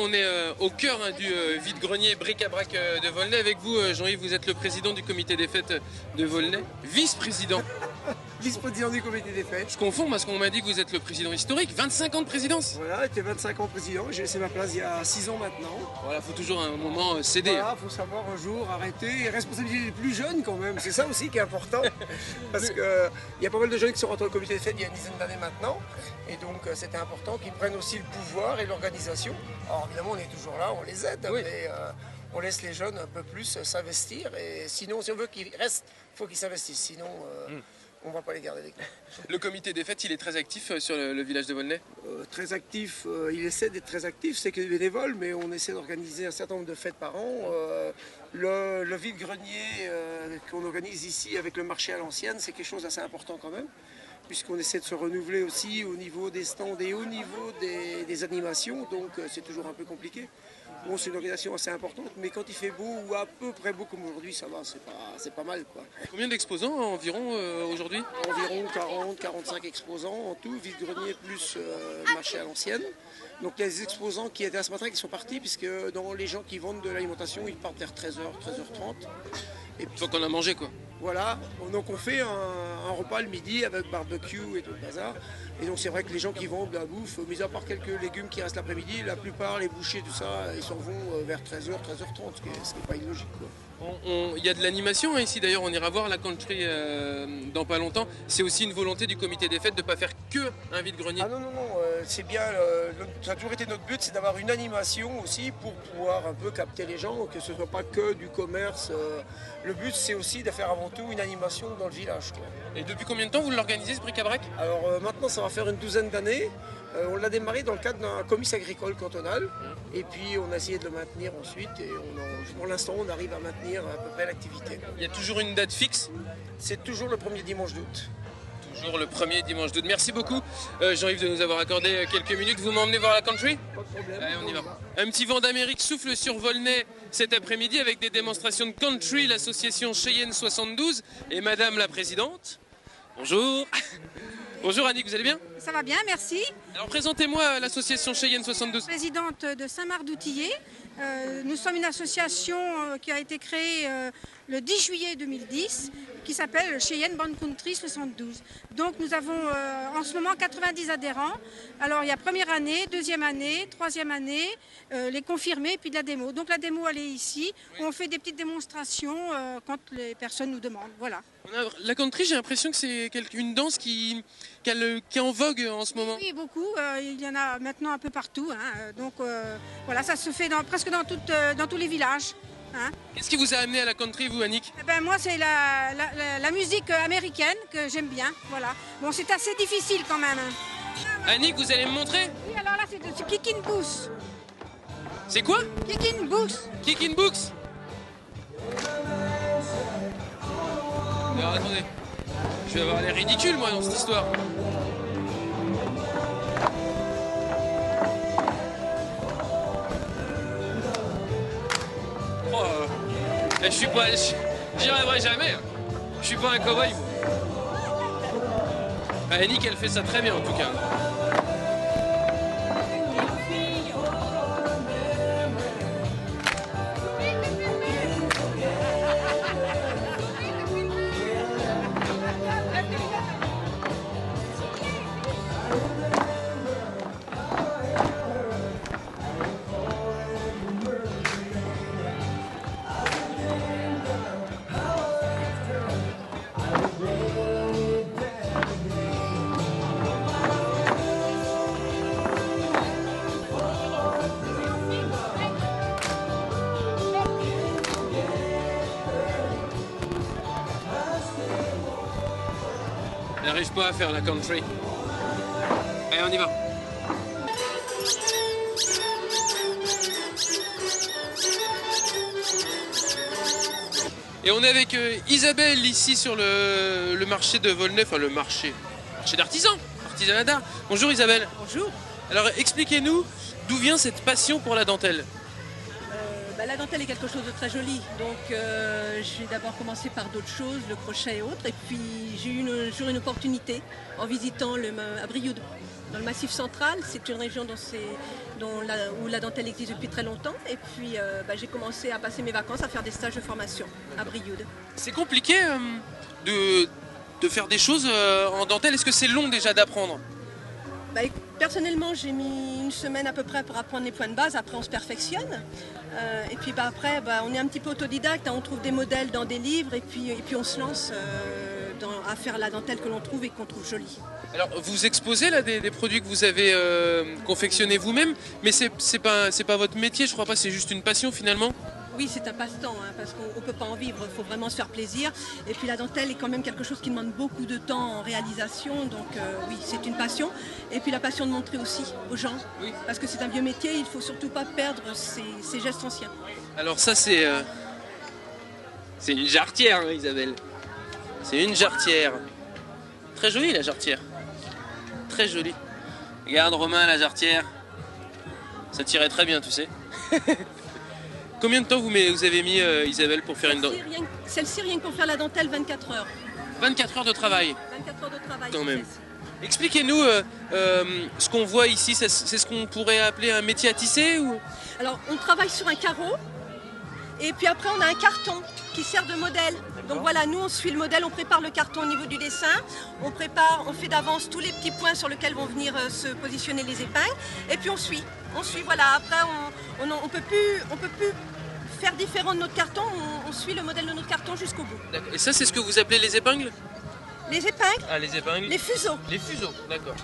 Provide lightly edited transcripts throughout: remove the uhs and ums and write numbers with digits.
on est au cœur du vide-grenier bric-à-brac de Volnay. Avec vous, Jean-Yves, vous êtes le président du comité des fêtes de Volnay. Vice-président. Vice-président du comité des fêtes. Je confonds parce qu'on m'a dit que vous êtes le président historique. 25 ans de présidence. Voilà, j'étais 25 ans président. J'ai laissé ma place il y a 6 ans maintenant. Voilà, il faut toujours un moment céder. Voilà, il faut savoir un jour arrêter et responsabiliser les plus jeunes quand même. C'est ça aussi qui est important. Parce qu'il y a pas mal de jeunes qui sont rentrés au comité des fêtes il y a une dizaine d'années maintenant. Et donc c'était important qu'ils prennent aussi le pouvoir et l'organisation. Alors évidemment, on est toujours là, on les aide. Oui. Mais on laisse les jeunes un peu plus s'investir. Et sinon, si on veut qu'ils restent, il faut qu'ils s'investissent. Sinon, on ne va pas les garder avec nous. Le comité des fêtes, il est très actif sur le village de Volnay. Très actif, il essaie d'être très actif, c'est que des bénévoles, mais on essaie d'organiser un certain nombre de fêtes par an. Le vide-grenier qu'on organise ici avec le marché à l'ancienne, c'est quelque chose d'assez important quand même, puisqu'on essaie de se renouveler aussi au niveau des stands et au niveau des animations, donc c'est toujours un peu compliqué. Bon, c'est une organisation assez importante, mais quand il fait beau ou à peu près beau comme aujourd'hui, ça va, c'est pas mal, quoi. Combien d'exposants environ aujourd'hui? Environ 40-45 exposants en tout, vide-grenier plus marché à l'ancienne. Donc il y a des exposants qui étaient à ce matin qui sont partis, puisque dans les gens qui vendent de l'alimentation, ils partent vers 13h, 13h30. Une fois qu'on a mangé, quoi. Voilà, donc on fait un repas le midi avec barbecue et tout le bazar. Et donc c'est vrai que les gens qui vendent la bouffe, mis à part quelques légumes qui restent l'après-midi, la plupart, les bouchers, tout ça, ils s'en vont vers 13h, 13h30, ce qui n'est pas illogique, quoi. Il y a de l'animation hein, ici, d'ailleurs on ira voir la country dans pas longtemps. C'est aussi une volonté du comité des fêtes de ne pas faire que un vide-grenier. Ah non, c'est bien, ça a toujours été notre but, c'est d'avoir une animation aussi pour pouvoir un peu capter les gens, que ce ne soit pas que du commerce. Le but c'est aussi de faire avant tout une animation dans le village, quoi. Et depuis combien de temps vous l'organisez ce bric-à-brac? Alors maintenant ça va faire une douzaine d'années. On l'a démarré dans le cadre d'un comice agricole cantonal et puis on a essayé de le maintenir ensuite et pour l'instant on arrive à maintenir à peu près l'activité. Il y a toujours une date fixe? C'est toujours le premier dimanche d'août. Toujours le premier dimanche d'août. Merci beaucoup Jean-Yves de nous avoir accordé quelques minutes. Vous m'emmenez voir la country? Pas de problème. Allez, on y va. Un petit vent d'Amérique souffle sur Volnay cet après-midi avec des démonstrations de country, l'association Cheyenne 72 et Madame la Présidente. Bonjour. Bonjour Annick, vous allez bien? Ça va bien, merci. Alors présentez-moi l'association Cheyenne 72. Présidente de Saint-Marc-d'Outillet. Nous sommes une association qui a été créée le 10 juillet 2010 qui s'appelle Cheyenne Band Country 72. Donc nous avons en ce moment 90 adhérents. Alors il y a première année, deuxième année, troisième année, les confirmés puis de la démo. Donc la démo elle est ici. Oui. On fait des petites démonstrations quand les personnes nous demandent. Voilà. La country, j'ai l'impression que c'est une danse qui est en vogue en ce moment. Oui, beaucoup. Il y en a maintenant un peu partout. Hein. Donc voilà, ça se fait presque dans tous les villages. Hein. Qu'est-ce qui vous a amené à la country, vous, Annick? Moi, c'est la musique américaine que j'aime bien. Voilà. Bon, c'est assez difficile quand même. Hein. Annick, vous allez me montrer? Oui, alors là, c'est Kick in Boots. C'est quoi? Kick in Boots. Kick in Boots. Alors attendez, je vais avoir l'air ridicule moi dans cette histoire. Oh, je suis pas, j'y arriverai jamais. Je suis pas un cow-boy moi. Annick elle fait ça très bien en tout cas. Elle n'arrive pas à faire la country. Allez, on y va. Et on est avec Isabelle ici sur le marché de Volnay, enfin le marché d'artisans, artisanat d'art. Bonjour Isabelle. Bonjour. Alors expliquez-nous d'où vient cette passion pour la dentelle. La dentelle est quelque chose de très joli, donc j'ai d'abord commencé par d'autres choses, le crochet et autres, et puis j'ai eu un jour une opportunité en visitant à Brioude, dans le Massif central. C'est une région où la dentelle existe depuis très longtemps, et puis j'ai commencé à passer mes vacances à faire des stages de formation à Brioude. C'est compliqué de faire des choses en dentelle, est-ce que c'est long déjà d'apprendre? Personnellement, j'ai mis une semaine à peu près pour apprendre les points de base. Après, on se perfectionne. Et puis après, on est un petit peu autodidacte. On trouve des modèles dans des livres et puis on se lance à faire la dentelle que l'on trouve et qu'on trouve jolie. Alors, vous exposez là des produits que vous avez confectionnés vous-même, mais c'est pas votre métier, je crois pas, c'est juste une passion finalement? Oui, c'est un passe-temps, parce qu'on ne peut pas en vivre, il faut vraiment se faire plaisir. Et puis la dentelle est quand même quelque chose qui demande beaucoup de temps en réalisation, donc oui, c'est une passion. Et puis la passion de montrer aussi aux gens, oui. Parce que c'est un vieux métier, il ne faut surtout pas perdre ses gestes anciens. Alors ça c'est une jarretière, hein, Isabelle. C'est une jarretière. Très jolie la jarretière. Très jolie. Regarde Romain, la jarretière. Ça tirait très bien, tu sais. Combien de temps vous avez mis, Isabelle, pour faire une dentelle? Celle-ci, rien que pour faire la dentelle, 24 heures. 24 heures de travail? 24 heures de travail, quand même. Expliquez-nous, ce qu'on voit ici, c'est ce qu'on pourrait appeler un métier à tisser ou... Alors, on travaille sur un carreau, et puis après, on a un carton qui sert de modèle. Donc voilà, nous, on suit le modèle, on prépare le carton au niveau du dessin, on fait d'avance tous les petits points sur lesquels vont venir se positionner les épingles, et puis on suit, voilà. Après, on peut plus faire différent de notre carton, on suit le modèle de notre carton jusqu'au bout. Et ça, c'est ce que vous appelez les épingles? Les épingles? Ah, les épingles. Les fuseaux. Les fuseaux, d'accord.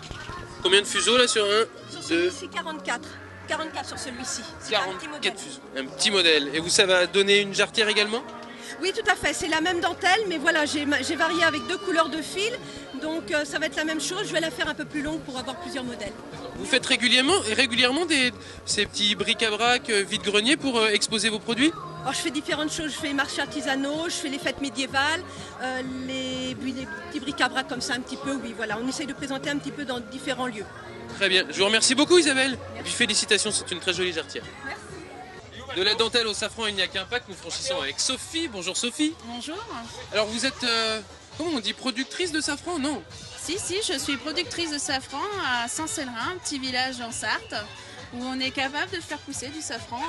Combien de fuseaux là sur un? Sur celui-ci, 44. 44 sur celui-ci. 44 fuseaux. Un petit modèle. Et ça va donner une jarretière également? Oui, tout à fait. C'est la même dentelle, mais voilà, j'ai varié avec 2 couleurs de fil. Donc ça va être la même chose. Je vais la faire un peu plus longue pour avoir plusieurs modèles. Vous faites régulièrement ces petits bric-à-brac vide-grenier pour exposer vos produits? Alors, je fais différentes choses. Je fais les marchés artisanaux, je fais les fêtes médiévales, les petits bric-à-brac comme ça un petit peu. Oui, voilà. On essaye de présenter un petit peu dans différents lieux. Très bien. Je vous remercie beaucoup, Isabelle. Et puis félicitations, c'est une très jolie jarretière. Merci. De la dentelle au safran, il n'y a qu'un pas que nous franchissons avec Sophie. Bonjour Sophie. Bonjour. Alors vous êtes, comment on dit, productrice de safran? Non. Si, je suis productrice de safran à Saint-Célerin, un petit village en Sarthe, où on est capable de faire pousser du safran.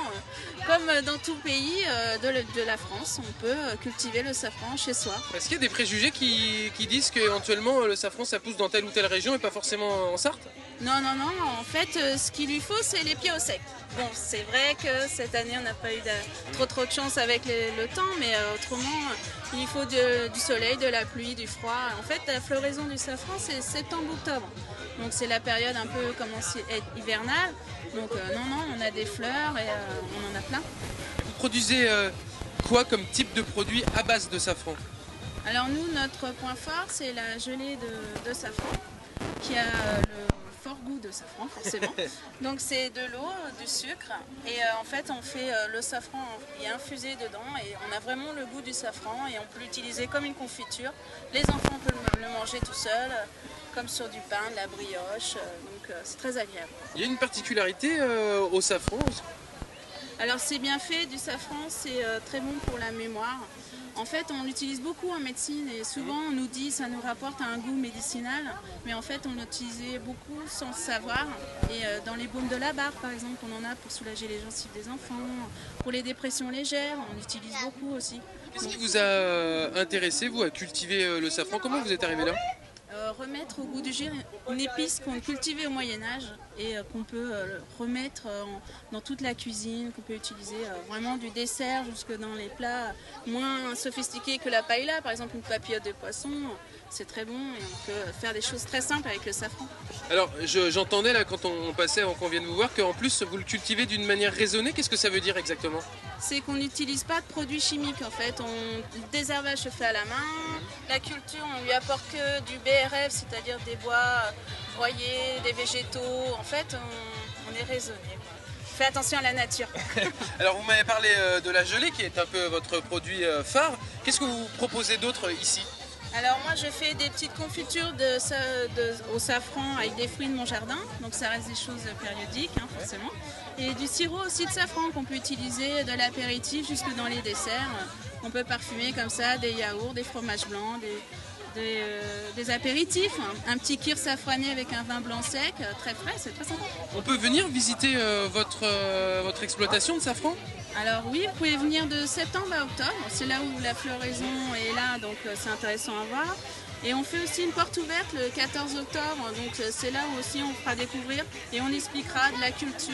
Comme dans tout pays de la France, on peut cultiver le safran chez soi. Est-ce qu'il y a des préjugés qui disent qu'éventuellement le safran ça pousse dans telle ou telle région et pas forcément en Sarthe? Non, en fait, ce qu'il lui faut, c'est les pieds au sec. Bon, c'est vrai que cette année, on n'a pas eu trop de chance avec le temps, mais autrement, il faut du soleil, de la pluie, du froid. En fait, la floraison du safran, c'est septembre-octobre. Donc c'est la période un peu hivernale. Donc non, on a des fleurs et on en a plein. Vous produisez quoi comme type de produit à base de safran? Alors nous, notre point fort, c'est la gelée de safran, qui a le fort goût de safran forcément. Donc c'est de l'eau, du sucre et en fait on fait le safran, il est infusé dedans et on a vraiment le goût du safran et on peut l'utiliser comme une confiture. Les enfants peuvent le manger tout seuls, comme sur du pain, de la brioche, donc c'est très agréable. Il y a une particularité au safran? Alors c'est bien fait, du safran, c'est très bon pour la mémoire. En fait, on l'utilise beaucoup en médecine et souvent on nous dit que ça nous rapporte un goût médicinal, mais en fait on l'utilisait beaucoup sans le savoir. Et dans les baumes de la barbe, par exemple, on en a pour soulager les gencives des enfants, pour les dépressions légères, on l'utilise beaucoup aussi. Qu'est-ce qui vous a intéressé, vous, à cultiver le safran? Comment vous êtes arrivé là? Remettre au goût du jour une épice qu'on cultivait au Moyen-Âge et qu'on peut remettre dans toute la cuisine, qu'on peut utiliser vraiment du dessert jusque dans les plats moins sophistiqués que la paella, par exemple une papillote de poisson, c'est très bon et on peut faire des choses très simples avec le safran. Alors j'entendais là quand on passait avant qu'on vienne vous voir qu'en plus vous le cultivez d'une manière raisonnée, qu'est-ce que ça veut dire exactement? C'est qu'on n'utilise pas de produits chimiques en fait, le désherbage se fait à la main, la culture on lui apporte que du BRF, c'est-à-dire des bois broyés, des végétaux, en fait on est raisonné. Fais attention à la nature. Alors vous m'avez parlé de la gelée qui est un peu votre produit phare, qu'est-ce que vous proposez d'autre ici? Alors moi je fais des petites confitures au safran avec des fruits de mon jardin, donc ça reste des choses périodiques hein, forcément. Et du sirop aussi de safran qu'on peut utiliser de l'apéritif jusque dans les desserts. On peut parfumer comme ça des yaourts, des fromages blancs, des apéritifs. Un petit kir safrané avec un vin blanc sec, très frais, c'est très sympa. On peut venir visiter votre exploitation de safran? Alors oui, vous pouvez venir de septembre à octobre, c'est là où la floraison est là, donc c'est intéressant à voir. Et on fait aussi une porte ouverte le 14 octobre, donc c'est là où aussi on fera découvrir et on expliquera de la culture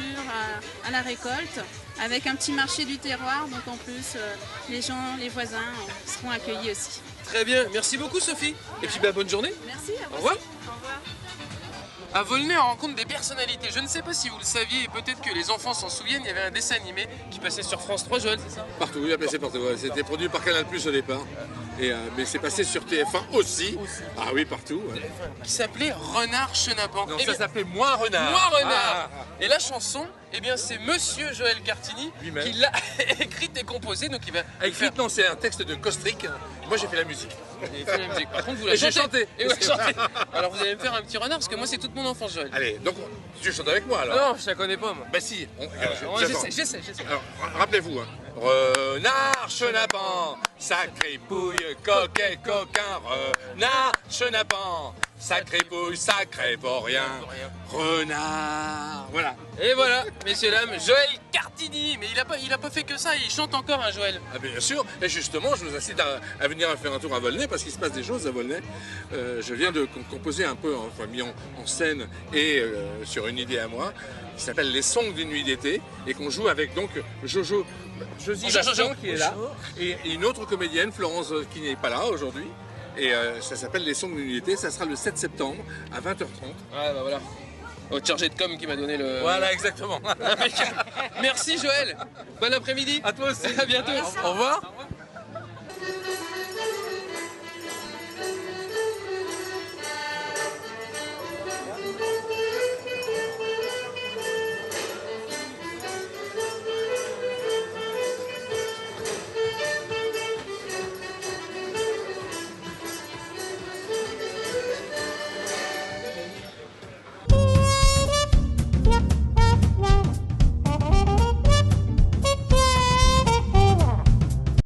à la récolte, avec un petit marché du terroir, donc en plus les gens, les voisins seront accueillis aussi. Très bien, merci beaucoup Sophie. Et puis bonne journée. Merci, à vous Au revoir. aussi. Au revoir. À Volnay, on rencontre des personnalités. Je ne sais pas si vous le saviez, et peut-être que les enfants s'en souviennent, il y avait un dessin animé qui passait sur France 3, Joël, c'est ça? Partout, il a passé partout. Ouais. C'était produit par Canal+ au départ. Mais c'est passé sur TF1 aussi. Ah oui, partout. Ouais. Qui s'appelait Renard Chenapan. Non, Eh ça bien, s'appelait Moi Renard. Moi Renard. Ah. Et la chanson, eh bien c'est Monsieur Joël Cartini Lui-même. qui l'a écrite et composée, donc il va Écrite, non, c'est un texte de Kostrick. Moi, j'ai fait la musique. Il fait la musique. Par contre, vous la Et j'ai chantez. chanté. Et vous la chantez. Alors vous allez me faire un petit renard parce que moi c'est toute mon enfance, Joël. Allez, donc, tu chantes avec moi alors? Non, je la connais pas moi. Bah si. J'essaie, j'essaie. Alors, rappelez-vous, hein. Renard Chenapan, sacré pouille, coquet, coquin. Renard Chenapan, sacré pouille, sacré vaurien. Renard. Voilà. Et voilà, messieurs, dames, Joël Cartini. Mais il a pas fait que ça, il chante encore, hein, Joël. Ah bien sûr, et justement, je vous incite à venir faire un tour à Volnay parce qu'il se passe des choses à Volnay. Je viens de composer un peu, enfin mis en scène et sur une idée à moi, qui s'appelle Les Songs d'une nuit d'été et qu'on joue avec donc Josie Bastien qui est là et une autre comédienne, Florence, qui n'est pas là aujourd'hui. Et ça s'appelle Les Songs d'une nuit d'été, ça sera le 7 septembre à 20h30. Ouais, bah voilà. Au chargé de com qui m'a donné le... Voilà, exactement. Merci Joël. Bon après-midi. À toi aussi. À bientôt. Au revoir.